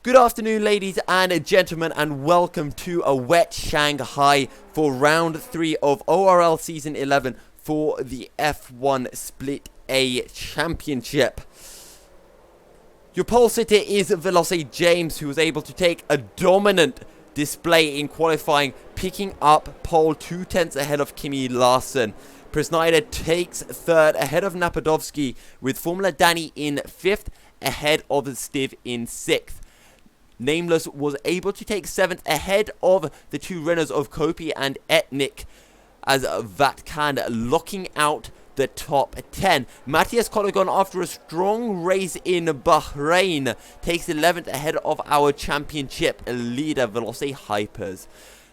Good afternoon, ladies and gentlemen, and welcome to a wet Shanghai for round 3 of ORL Season 11 for the F1 Split A Championship. Your pole sitter is Velocity James, who was able to take a dominant display in qualifying, picking up pole 2/10 ahead of Kimi Larson. Presnyder takes 3rd ahead of Napadovsky, with Formula Danny in 5th ahead of Stiv in 6th. Nameless was able to take 7th ahead of the 2 runners of Kopi and Etnik, as Vatkan locking out the top 10. Matthias Colligon, after a strong race in Bahrain, takes 11th ahead of our championship leader Velocity Hypers.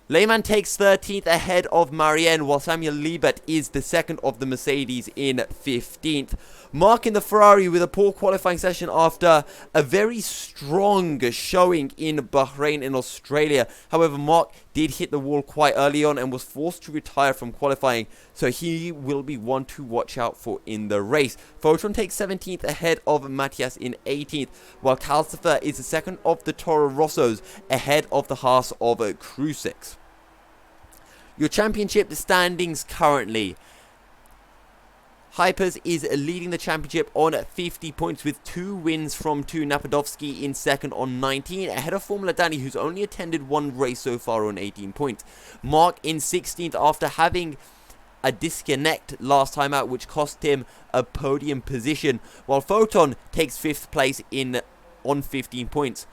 Lehmann takes 13th ahead of Marianne, while Samuel Liebert is the 2nd of the Mercedes in 15th. Mark in the Ferrari with a poor qualifying session after a very strong showing in Bahrain and Australia. However, Mark did hit the wall quite early on and was forced to retire from qualifying, so he will be one to watch out for in the race. Photon takes 17th ahead of Matthias in 18th, while Calcifer is the 2nd of the Toro Rossos ahead of the Haas of Krusix. Your championship standings currently. Hypers is leading the championship on 50 points with 2 wins from 2. Napadovsky in 2nd on 19, ahead of Formula Danny, who's only attended 1 race so far on 18 points. Mark in 16th after having a disconnect last time out, which cost him a podium position, while Photon takes 5th place on 15 points.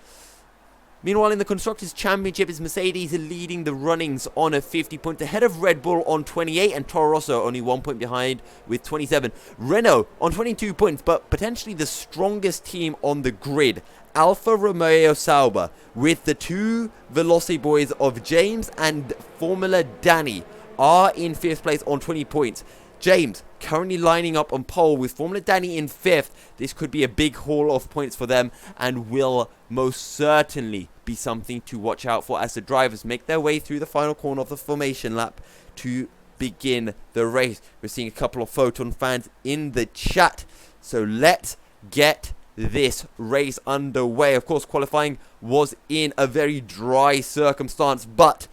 Meanwhile, in the Constructors' Championship, is Mercedes leading the runnings on 50 points, ahead of Red Bull on 28, and Toro Rosso only 1 point behind with 27. Renault on 22 points, but potentially the strongest team on the grid, Alfa Romeo Sauber, with the 2 Velocity boys of James and Formula Danny, are in 5th place on 20 points. James currently lining up on pole with Formula Danny in 5th. This could be a big haul of points for them and will most certainly be something to watch out for as the drivers make their way through the final corner of the formation lap to begin the race. We're seeing a couple of Photon fans in the chat, so let's get this race underway. Of course, qualifying was in a very dry circumstance, but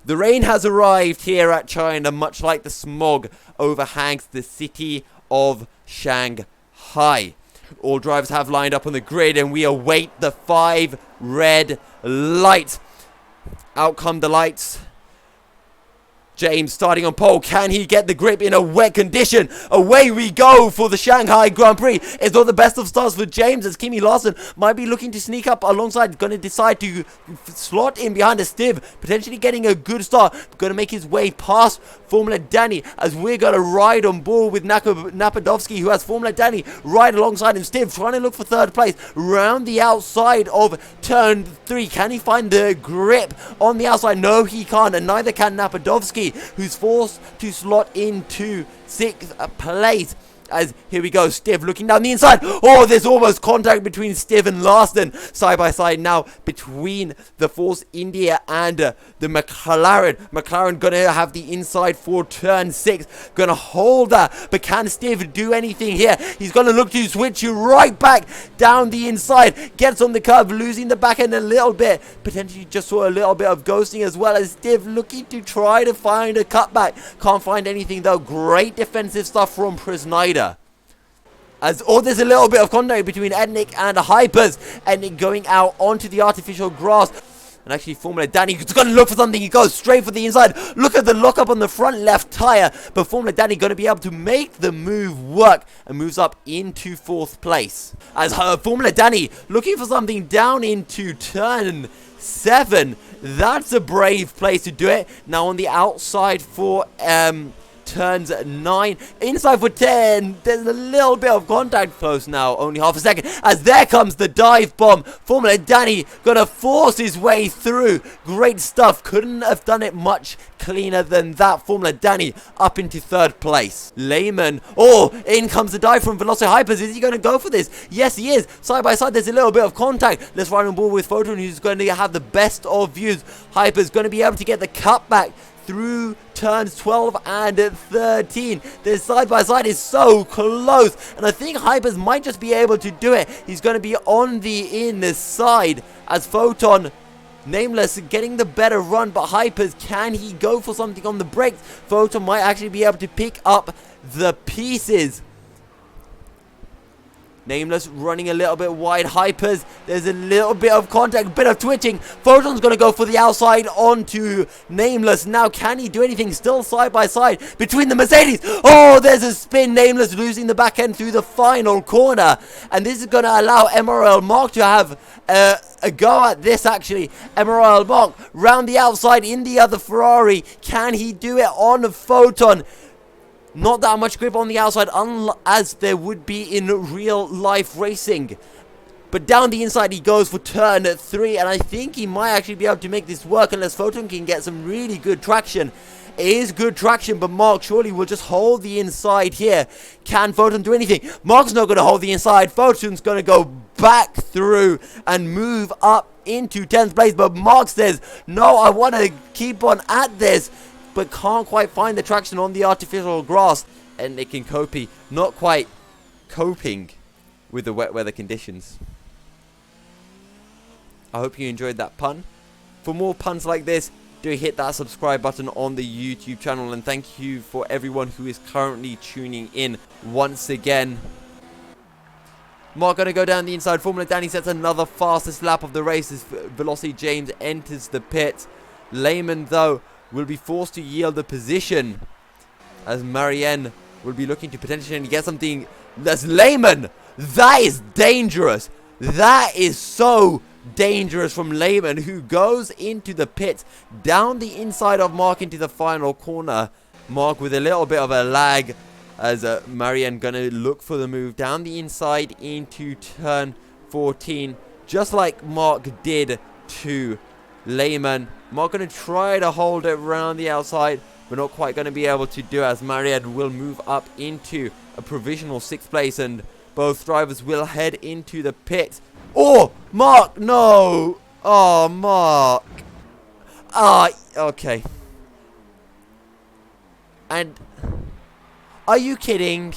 the rain has arrived here at China, much like the smog overhangs the city of Shanghai. All drivers have lined up on the grid, and we await the 5 red lights. Out come the lights. James starting on pole. Can he get the grip in a wet condition? Away we go for the Shanghai Grand Prix. It's not the best of starts for James, as Kimi Larson might be looking to sneak up alongside. Going to decide to slot in behind a Stiv. Potentially getting a good start. Going to make his way past Formula Danny, as we're going to ride on board with Napadovsky, who has Formula Danny right alongside him. Stiv trying to look for 3rd place. Round the outside of turn 3. Can he find the grip on the outside? No, he can't, and neither can Napadovsky, who's forced to slot into 6th place. As here we go, Stiv looking down the inside. Oh, there's almost contact between Stiv and Larson. Side by side now between the Force India and the McLaren. McLaren gonna have the inside for turn 6. Gonna hold that. But can Stiv do anything here? He's gonna look to switch you right back down the inside. Gets on the curve, losing the back end a little bit. Potentially just saw a little bit of ghosting, as well as Stiv looking to try to find a cutback. Can't find anything though. Great defensive stuff from Presnyder. There's a little bit of contact between Etnik and Hypers. Etnik going out onto the artificial grass. And actually Formula Danny is going to look for something. He goes straight for the inside. Look at the lockup on the front left tyre. But Formula Danny going to be able to make the move work and moves up into 4th place. As Formula Danny looking for something down into turn 7. That's a brave place to do it. Now on the outside for turns 9, inside for 10. There's a little bit of contact, close now, only half a second, as there comes the dive bomb. Formula Danny gonna force his way through. Great stuff. Couldn't have done it much cleaner than that. Formula Danny up into 3rd place. Lehman, in comes the dive from Velocity Hypers. Is he gonna go for this? Yes, he is. Side by side, there's a little bit of contact. Let's ride on board with Photon, who's going to have the best of views. Hypers gonna be able to get the cutback through turns 12 and 13. This side-by-side is so close, and I think Hypers might just be able to do it. He's going to be on the inside as Photon, Nameless getting the better run, but Hypers, can he go for something on the brakes? Photon might actually be able to pick up the pieces. Nameless running a little bit wide. Hypers, there's a little bit of contact, a bit of twitching. Photon's going to go for the outside onto Nameless. Now, can he do anything? Still side by side between the Mercedes. Oh, there's a spin. Nameless losing the back end through the final corner. And this is going to allow MRL Mark to have a go at this, actually. MRL Mark round the outside in the other Ferrari. Can he do it on Photon? Not that much grip on the outside, as there would be in real life racing. But down the inside he goes for turn 3, and I think he might actually be able to make this work unless Photon can get some really good traction. It is good traction, but Mark surely will just hold the inside here. Can Photon do anything? Mark's not going to hold the inside. Photon's going to go back through and move up into 10th place, but Mark says, no, I want to keep on at this, but can't quite find the traction on the artificial grass. And Nick and Kopi not quite coping with the wet weather conditions. I hope you enjoyed that pun. For more puns like this, do hit that subscribe button on the YouTube channel. And thank you for everyone who is currently tuning in once again. Mark going to go down the inside. Formula Danny sets another fastest lap of the race as Velocity James enters the pit. Lehman, though, will be forced to yield the position as Marianne will be looking to potentially get something. That's Lehman. That is dangerous. That is so dangerous from Lehman, who goes into the pit down the inside of Mark into the final corner. Mark with a little bit of a lag as Marianne gonna look for the move down the inside into turn 14, just like Mark did to Lehman. Mark going to try to hold it around the outside, but not quite going to be able to do, as Marianne will move up into a provisional 6th place, and both drivers will head into the pit. Oh, Mark, no. Oh, Mark. Ah, okay. And are you kidding?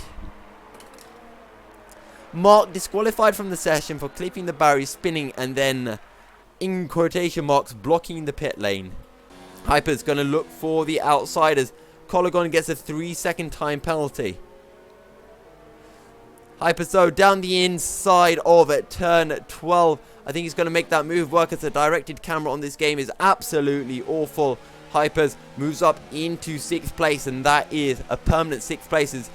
Mark disqualified from the session for clipping the barrier, spinning, and then, in quotation marks, blocking the pit lane. Hyper's going to look for the outsiders. Colagon gets a 3-second time penalty. Hyper, so down the inside of it, turn 12. I think he's going to make that move work, as the directed camera on this game is absolutely awful. Hypers moves up into 6th place, and that is a permanent 6th place. As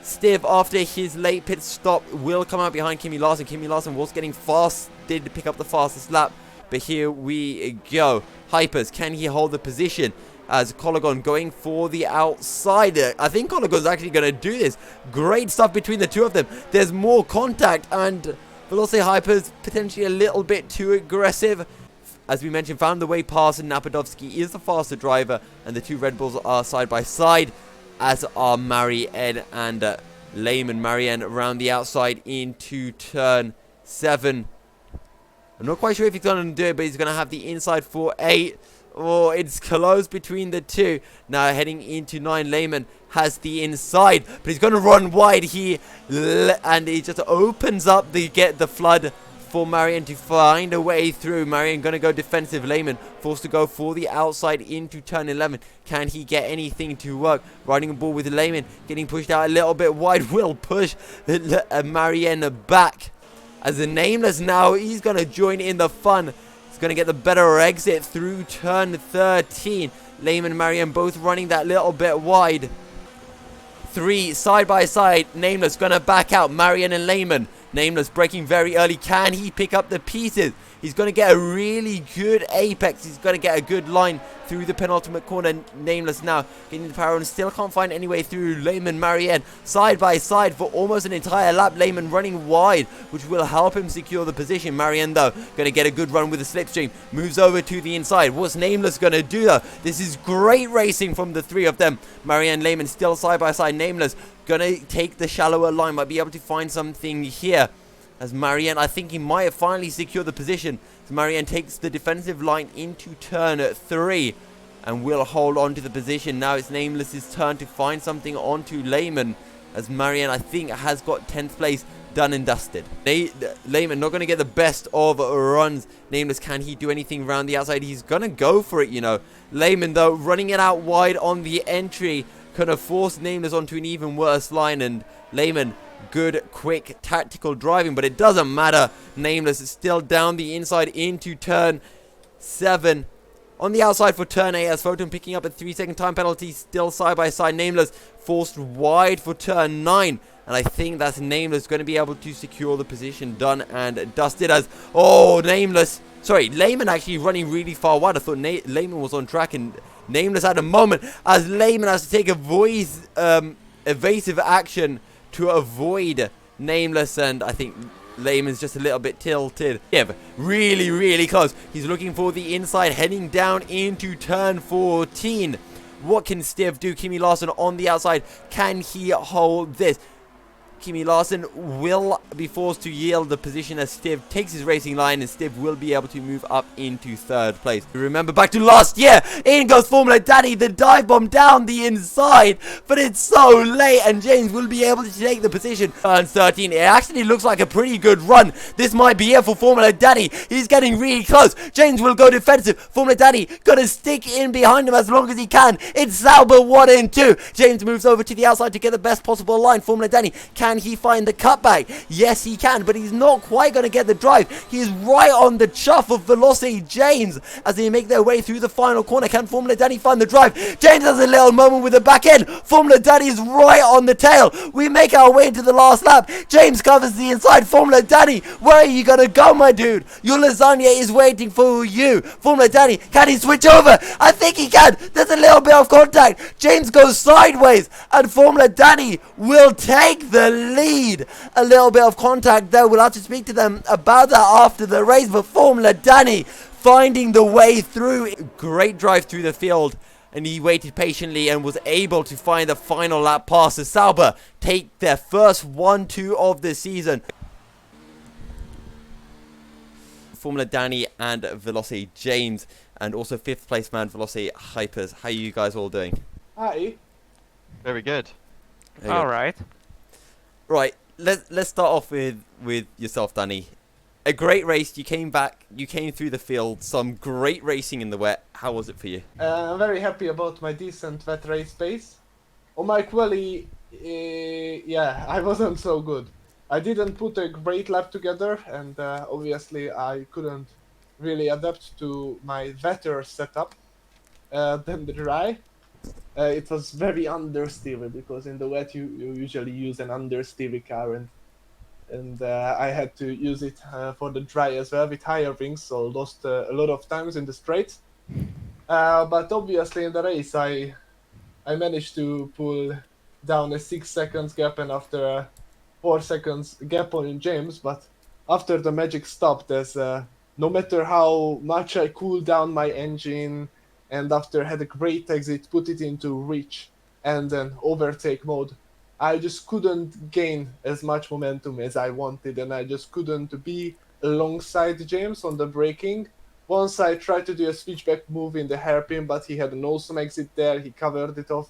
Stiv, after his late pit stop, will come out behind Kimi Larson. Kimi Larson was getting fast, did pick up the fastest lap, but here we go. Hypers, can he hold the position? As Colagon going for the outside. I think Colagon's actually going to do this. Great stuff between the two of them. There's more contact, and Velocity Hypers potentially a little bit too aggressive. As we mentioned, found the way past, and Napadovsky is the faster driver, and the two Red Bulls are side by side, as are Marianne and Lehman. Marianne around the outside into turn 7. I'm not quite sure if he's going to do it, but he's going to have the inside for 8. Oh, it's close between the two. Now heading into 9, Lehman has the inside, but he's going to run wide here, and he just opens up the flood for Marianne to find a way through. Marianne going to go defensive. Lehman forced to go for the outside into turn 11. Can he get anything to work? Riding a ball with Lehman, getting pushed out a little bit wide, will push Marianne back. As the Nameless now, he's going to join in the fun. He's going to get the better exit through turn 13. Lehman and Marianne both running that little bit wide. 3 side by side. Nameless going to back out. Marianne and Lehman. Nameless braking very early. Can he pick up the pieces? He's going to get a really good apex. He's going to get a good line through the penultimate corner. Nameless now getting the power and still can't find any way through. Lehman, Marianne side by side for almost an entire lap. Lehman running wide, which will help him secure the position. Marianne, though, going to get a good run with the slipstream. Moves over to the inside. What's Nameless going to do, though? This is great racing from the three of them. Marianne, Lehman still side by side. Nameless going to take the shallower line. Might be able to find something here. As Marianne, I think he might have finally secured the position. So Marianne takes the defensive line into turn 3. and will hold on to the position. Now it's Nameless's turn to find something onto Lehman, as Marianne, I think, has got 10th place done and dusted. Lehman not going to get the best of runs. Nameless, can he do anything around the outside? He's going to go for it, you know. Lehman, though, running it out wide on the entry, kind of force Nameless onto an even worse line, and Lehman, good, quick, tactical driving, but it doesn't matter. Nameless is still down the inside into turn 7. On the outside for turn 8, as Photon picking up a 3-second time penalty, still side by side. Nameless forced wide for turn 9. And I think that's Nameless going to be able to secure the position done and dusted as... Oh, Nameless. Sorry, Lehman actually running really far wide. I thought Lehman was on track, and Nameless had a moment as Lehman has to take a evasive action to avoid Nameless, and I think Lehman's just a little bit tilted. Yeah, really, really close. He's looking for the inside, heading down into turn 14. What can Stiv do? Kimi Larson on the outside. Can he hold this? Kimi Larson will be forced to yield the position as Stiv takes his racing line, and Stiv will be able to move up into 3rd place. Remember back to last year, in goes Formula Daddy, the dive bomb down the inside, but it's so late, and James will be able to take the position. Turn 13, it actually looks like a pretty good run. This might be it for Formula Daddy. He's getting really close. James will go defensive. Formula Daddy gonna stick in behind him as long as he can. It's Sauber 1 and 2. James moves over to the outside to get the best possible line. Formula Daddy, can he find the cutback? Yes, he can, but he's not quite going to get the drive. He's right on the chuff of Velocity James as they make their way through the final corner. Can Formula Daddy find the drive? James has a little moment with the back end. Formula Daddy is right on the tail. We make our way into the last lap. James covers the inside. Formula Daddy, where are you going to go, my dude? Your lasagna is waiting for you. Formula Daddy, can he switch over? I think he can. There's a little bit of contact. James goes sideways, and Formula Daddy will take the lead. A little bit of contact there. We'll have to speak to them about that after the race, but Formula Danny finding the way through. Great drive through the field, and he waited patiently and was able to find the final lap pass as Sauber take their first 1-2 of the season. Formula Danny and Velocity James, and also 5th place man Velocity Hypers. How are you guys all doing? Hi. Very good. All right. Right, let's start off with yourself, Danny. A great race. You came back. You came through the field. Some great racing in the wet. How was it for you? I'm very happy about my decent wet race pace. On my quali, yeah, I wasn't so good. I didn't put a great lap together, and obviously I couldn't really adapt to my wetter setup than the dry. It was very understeery because in the wet you usually use an understeery car, and I had to use it for the dry as well with higher wings, so lost a lot of times in the straights. But obviously in the race I managed to pull down a 6 seconds gap, and after a 4 seconds gap on James, but after the magic stop, there's no matter how much I cool down my engine, and after had a great exit, put it into reach and then overtake mode, I just couldn't gain as much momentum as I wanted, and I just couldn't be alongside James on the braking. Once I tried to do a switchback move in the hairpin, but he had an awesome exit there. He covered it off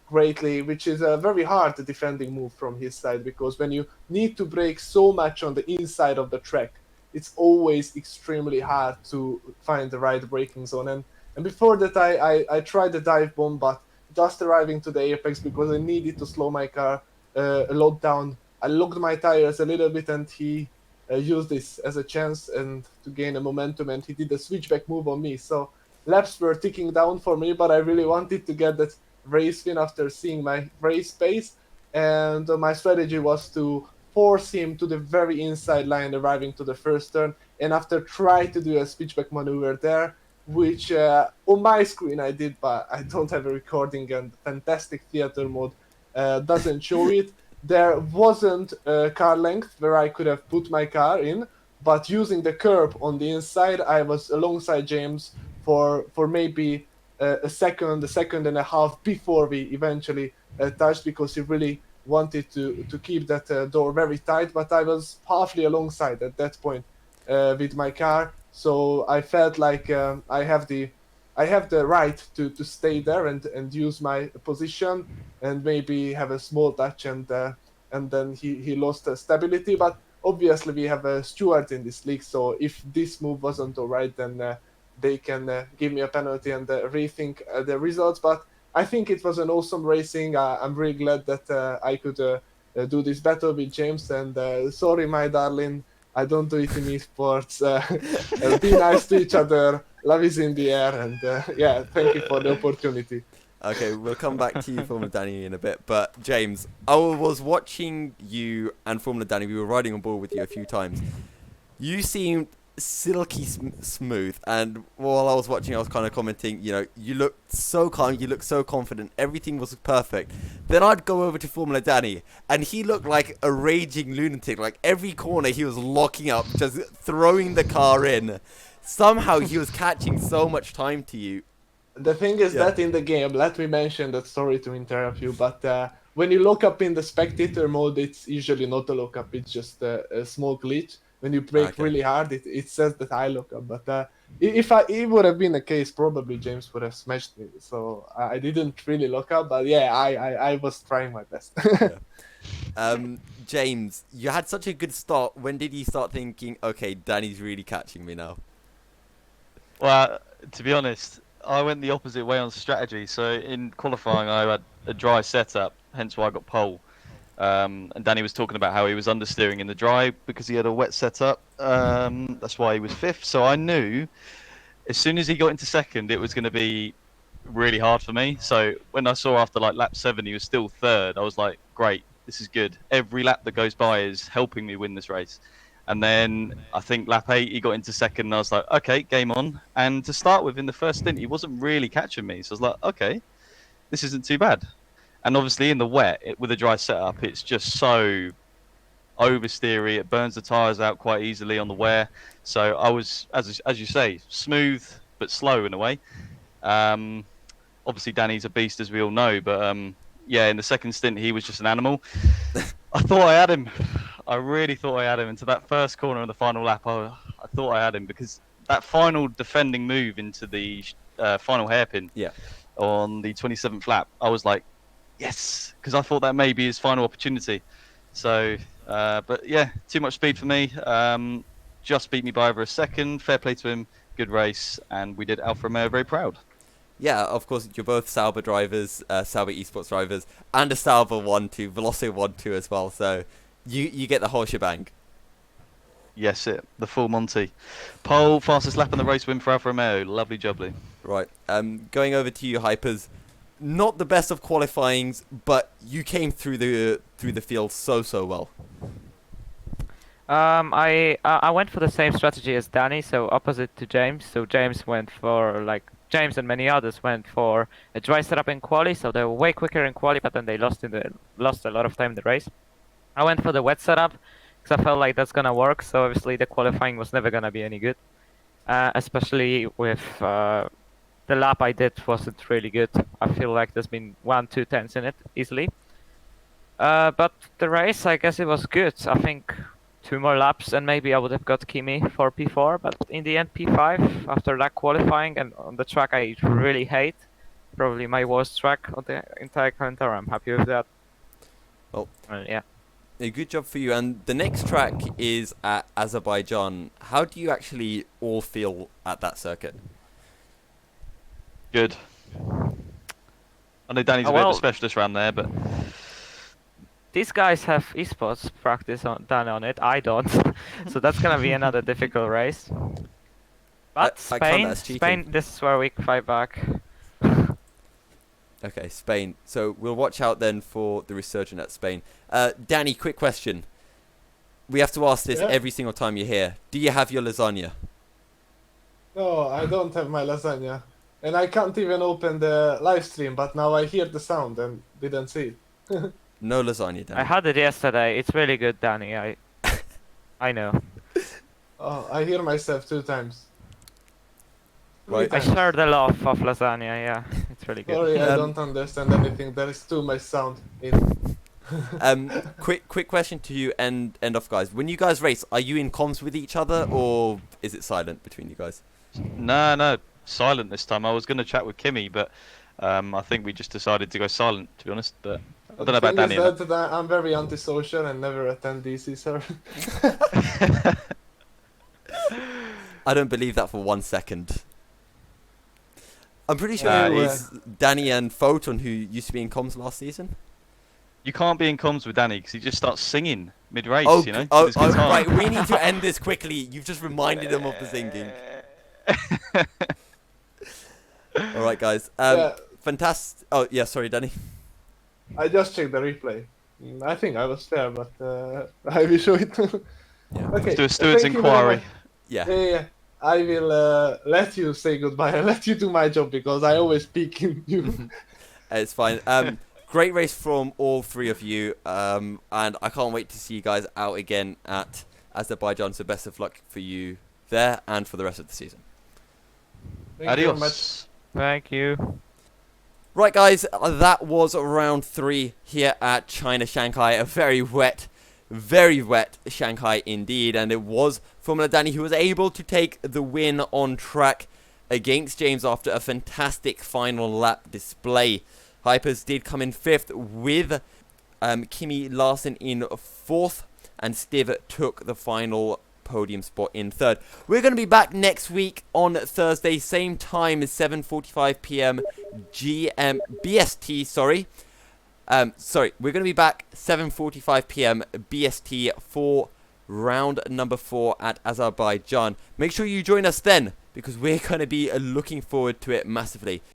greatly, which is a very hard defending move from his side, because when you need to brake so much on the inside of the track, it's always extremely hard to find the right braking zone. And before that, I tried the dive bomb, but just arriving to the apex because I needed to slow my car a lot down. I locked my tires a little bit, and he used this as a chance and to gain a momentum, and he did a switchback move on me. So laps were ticking down for me, but I really wanted to get that race win after seeing my race pace, and my strategy was to force him to the very inside line arriving to the first turn, and after try to do a switchback maneuver there, which on my screen I did, but I don't have a recording, and fantastic theater mode doesn't show it. There wasn't a car length where I could have put my car in, but using the curb on the inside, I was alongside James for maybe a second and a half before we eventually touched, because he really wanted to keep that door very tight, but I was halfly alongside at that point with my car. So I felt like I have the I have the right to stay there and use my position and maybe have a small touch and then he lost stability. But obviously we have a steward in this league, so if this move wasn't alright, then they can give me a penalty and rethink the results. But I think it was an awesome racing. I'm really glad that I could do this battle with James. And sorry, my darling, I don't do it in esports. Be nice to each other. Love is in the air. And yeah, thank you for the opportunity. Okay, we'll come back to you, Formula Danny, in a bit. But James, I was watching you and Formula Danny. We were riding on board with you a few times. You seemed silky smooth, and while I was watching, I was kind of commenting. You know, you looked so calm. You looked so confident. Everything was perfect. Then I'd go over to Formula Danny, and he looked like a raging lunatic. Like every corner, he was locking up, just throwing the car in. Somehow, he was catching so much time to you. The thing is that in the game, let me mention that, sorry to interrupt you, but when you look up in the spectator mode, it's usually not a look up, it's just a small glitch. When you brake really hard, it says that I look up. But if it would have been the case, probably James would have smashed me. So I didn't really look up, but yeah, I was trying my best. James, you had such a good start. When did you start thinking, okay, Danny's really catching me now? Well, to be honest, I went the opposite way on strategy. So in qualifying, I had a dry setup, hence why I got pole. And Danny was talking about how he was understeering in the dry because he had a wet setup. That's why he was fifth. So I knew as soon as he got into second, it was going to be really hard for me. So when I saw after like lap 7, he was still third, I was like, great, this is good. Every lap that goes by is helping me win this race. And then I think lap 8, he got into second, and I was like, okay, game on. And to start with, in the first stint, he wasn't really catching me. So I was like, okay, this isn't too bad. And obviously in the wet, with a dry setup, it's just so oversteery. It burns the tyres out quite easily on the wear. So I was, as you say, smooth but slow in a way. Obviously Danny's a beast, as we all know. But yeah, in the second stint, he was just an animal. I thought I had him. I really thought I had him. Into that first corner of the final lap, I thought I had him because that final defending move into the final hairpin on the 27th lap, I was like, yes, because I thought that may be his final opportunity. So, but yeah, too much speed for me. Just beat me by over a second. Fair play to him. Good race. And we did Alfa Romeo very proud. Yeah, of course, you're both Sauber drivers, Sauber esports drivers, and a Sauber 1-2, Veloso 1-2 as well. So you get the whole shebang. Yes, the full Monty. Pole, fastest lap in the race win for Alfa Romeo. Lovely jubbly. Right. Going over to you, Hypers. Not the best of qualifyings, but you came through the field so well. I went for the same strategy as Danny, so opposite to James. So James went for James and many others went for a dry setup in quali, so they were way quicker in quali, but then they lost a lot of time in the race. I went for the wet setup because I felt like that's gonna work. So obviously the qualifying was never gonna be any good, especially with the lap I did wasn't really good. I feel like there's been 1-2 tenths in it easily. But the race, I guess it was good. I think 2 more laps and maybe I would have got Kimi for P4, but in the end P5 after that qualifying and on the track I really hate. Probably my worst track on the entire calendar. I'm happy with that. Well, yeah. A good job for you. And the next track is at Azerbaijan. How do you actually all feel at that circuit? Good. I know Danny's a bit of a specialist around there, but these guys have esports practice done on it. I don't, so that's gonna be another difficult race. But Spain, this is where we fight back. Okay, Spain. So we'll watch out then for the resurgent at Spain. Danny, quick question. We have to ask this every single time you're here. Do you have your lasagna? No, I don't have my lasagna. And I can't even open the live stream, but now I hear the sound and didn't see it. No lasagna, Danny. I had it yesterday. It's really good, Danny. I know. Oh, I hear myself 2 times. Right. I share the love of lasagna, yeah. It's really good. Sorry, I don't understand anything. There is too much sound in. Quick question to you and end off, guys. When you guys race, are you in comms with each other or is it silent between you guys? No. silent this time. I was going to chat with Kimmy, but I think we just decided to go silent, to be honest. But I don't know about Danny. The thing is that I'm very antisocial and never attend DC, sir. I don't believe that for 1 second. I'm pretty sure it Yeah. was Danny and Photon who used to be in comms last season. You can't be in comms with Danny because he just starts singing mid-race, Oh, you know? oh, with his guitar. right. We need to end this quickly. You've just reminded him of the singing. All right, guys. Yeah. Fantastic. Oh, yeah. Sorry, Danny. I just checked the replay. I think I was there, but I will show it. Yeah. Okay. Do a steward's thank you very inquiry. much. Yeah. Yeah. I will let you say goodbye and let you do my job because I always speak in you. It's fine. Great race from all three of you. And I can't wait to see you guys out again at Azerbaijan. So best of luck for you there and for the rest of the season. Thank you very much. Adios. Thank you. Right, guys, that was round 3 here at China Shanghai. A very wet Shanghai indeed. And it was Formula Danny who was able to take the win on track against James after a fantastic final lap display. Hypers did come in 5th with Kimi Larsen in 4th. And Stiv took the final podium spot in 3rd. We're going to be back next week on Thursday, same time as 7:45 p.m. BST, sorry. We're going to be back 7:45 p.m. BST for round number 4 at Azerbaijan. Make sure you join us then, because we're going to be looking forward to it massively.